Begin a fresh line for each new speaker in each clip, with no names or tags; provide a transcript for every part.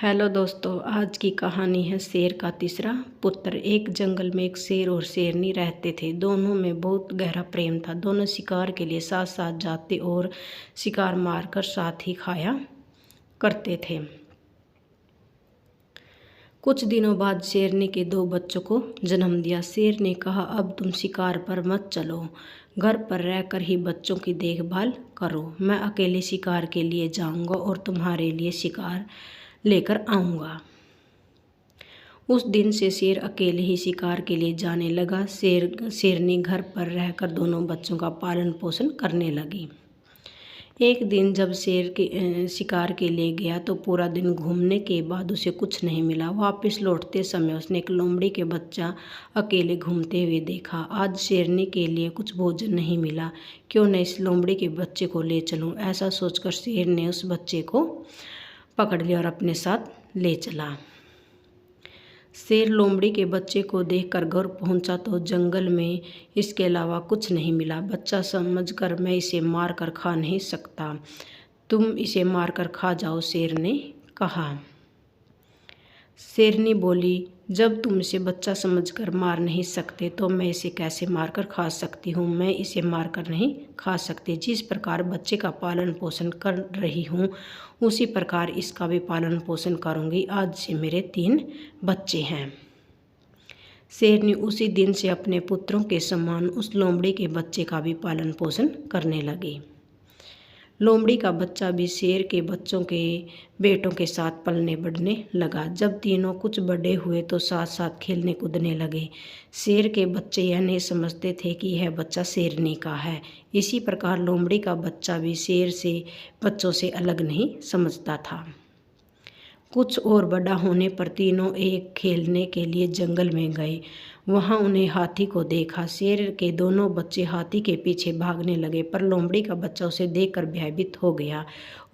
Hello दोस्तों, आज की कहानी है शेर का तीसरा पुत्र। एक जंगल में एक शेर और शेरनी रहते थे। दोनों में बहुत गहरा प्रेम था। दोनों शिकार के लिए साथ साथ जाते और शिकार मारकर साथ ही खाया करते थे। कुछ दिनों बाद शेरनी के 2 बच्चों को जन्म दिया। शेर ने कहा, अब तुम शिकार पर मत चलो, घर पर रहकर ही बच्चों की देखभाल करो। मैं अकेले शिकार के लिए जाऊंगा और तुम्हारे लिए शिकार लेकर आऊंगा। उस दिन से शेर अकेले ही शिकार के लिए जाने लगा। शेरनी घर पर रहकर दोनों बच्चों का पालन पोषण करने लगी। एक दिन जब शेर के शिकार के लिए गया तो पूरा दिन घूमने के बाद उसे कुछ नहीं मिला। वापस लौटते समय उसने एक लोमड़ी के बच्चा अकेले घूमते हुए देखा। आज शेरनी के लिए कुछ भोजन नहीं मिला, क्यों न इस लोमड़ी के बच्चे को ले चलूं। ऐसा सोचकर शेर ने उस बच्चे को पकड़ लिया और अपने साथ ले चला। शेर लोमड़ी के बच्चे को देखकर घर पहुंचा तो जंगल में इसके अलावा कुछ नहीं मिला। बच्चा समझकर, मैं इसे मार कर खा नहीं सकता, तुम इसे मार कर खा जाओ, शेर ने कहा। शेरनी बोली, जब तुम इसे बच्चा समझकर मार नहीं सकते तो मैं इसे कैसे मारकर खा सकती हूँ। मैं इसे मारकर नहीं खा सकती। जिस प्रकार बच्चे का पालन पोषण कर रही हूँ उसी प्रकार इसका भी पालन पोषण करूँगी। आज से मेरे 3 बच्चे हैं। शेरनी उसी दिन से अपने पुत्रों के समान उस लोमड़ी के बच्चे का भी पालन पोषण करने लगी। लोमड़ी का बच्चा भी शेर के बच्चों के बेटों के साथ पलने बढ़ने लगा। जब तीनों कुछ बड़े हुए तो साथ साथ खेलने कूदने लगे। शेर के बच्चे यह नहीं समझते थे कि यह बच्चा शेरनी का है। इसी प्रकार लोमड़ी का बच्चा भी शेर से बच्चों से अलग नहीं समझता था। कुछ और बड़ा होने पर तीनों एक खेलने के लिए जंगल में गए। वहां उन्हें हाथी को देखा। शेर के दोनों बच्चे हाथी के पीछे भागने लगे, पर लोमड़ी का बच्चा उसे देखकर भयभीत हो गया।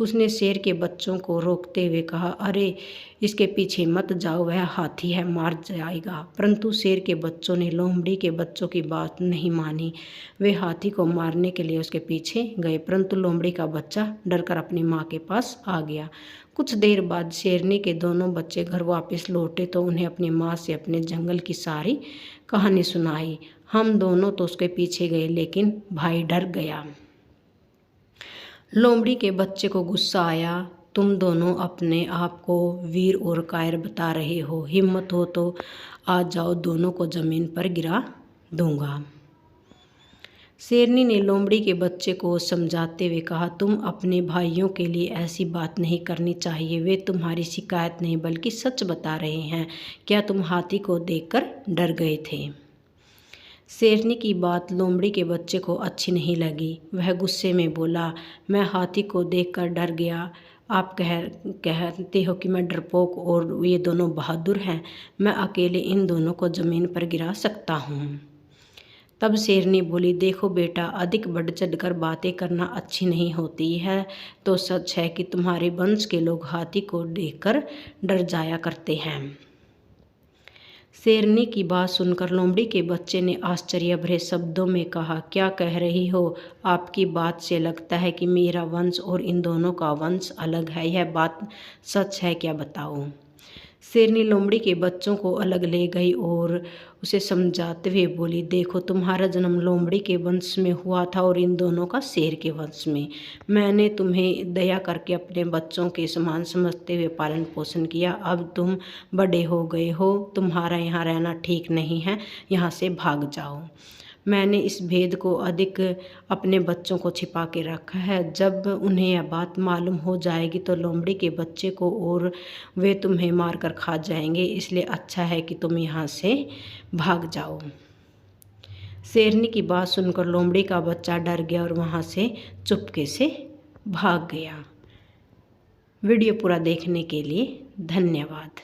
उसने शेर के बच्चों को रोकते हुए कहा, अरे इसके पीछे मत जाओ, वह हाथी है, मार जाएगा। परंतु शेर के बच्चों ने लोमड़ी के बच्चों की बात नहीं मानी। वे हाथी को मारने के लिए उसके पीछे गए, परंतु लोमड़ी का बच्चा डरकर अपनी माँ के पास आ गया। कुछ देर बाद शेरनी के दोनों बच्चे घर वापस लौटे तो उन्हें अपनी माँ से अपने जंगल की सारी कहानी सुनाई। हम दोनों तो उसके पीछे गए, लेकिन भाई डर गया। लोमड़ी के बच्चे को गुस्सा आया, तुम दोनों अपने आप को वीर और कायर बता रहे हो। हिम्मत हो तो आ जाओ, दोनों को जमीन पर गिरा दूंगा। शेरनी ने लोमड़ी के बच्चे को समझाते हुए कहा, तुम अपने भाइयों के लिए ऐसी बात नहीं करनी चाहिए। वे तुम्हारी शिकायत नहीं बल्कि सच बता रहे हैं। क्या तुम हाथी को देखकर डर गए थे? शेरनी की बात लोमड़ी के बच्चे को अच्छी नहीं लगी। वह गुस्से में बोला, मैं हाथी को देखकर डर गया। आप कहते हो कि मैं डरपोक और ये दोनों बहादुर हैं। मैं अकेले इन दोनों को ज़मीन पर गिरा सकता हूँ। तब शेरनी बोली, देखो बेटा, अधिक बढ़ चढ़कर बातें करना अच्छी नहीं होती है। तो सच है कि तुम्हारे वंश के लोग हाथी को देखकर डर जाया करते हैं। शेरनी की बात सुनकर लोमड़ी के बच्चे ने आश्चर्य भरे शब्दों में कहा, क्या कह रही हो? आपकी बात से लगता है कि मेरा वंश और इन दोनों का वंश अलग है। यह बात सच है क्या, बताओ? शेरनी लोमड़ी के बच्चों को अलग ले गई और उसे समझाते हुए बोली, देखो, तुम्हारा जन्म लोमड़ी के वंश में हुआ था और इन दोनों का शेर के वंश में। मैंने तुम्हें दया करके अपने बच्चों के समान समझते हुए पालन पोषण किया। अब तुम बड़े हो गए हो, तुम्हारा यहाँ रहना ठीक नहीं है, यहाँ से भाग जाओ। मैंने इस भेद को अधिक अपने बच्चों को छिपा के रखा है। जब उन्हें यह बात मालूम हो जाएगी तो लोमड़ी के बच्चे को और वे तुम्हें मार कर खा जाएंगे। इसलिए अच्छा है कि तुम यहाँ से भाग जाओ। शेरनी की बात सुनकर लोमड़ी का बच्चा डर गया और वहाँ से चुपके से भाग गया। वीडियो पूरा देखने के लिए धन्यवाद।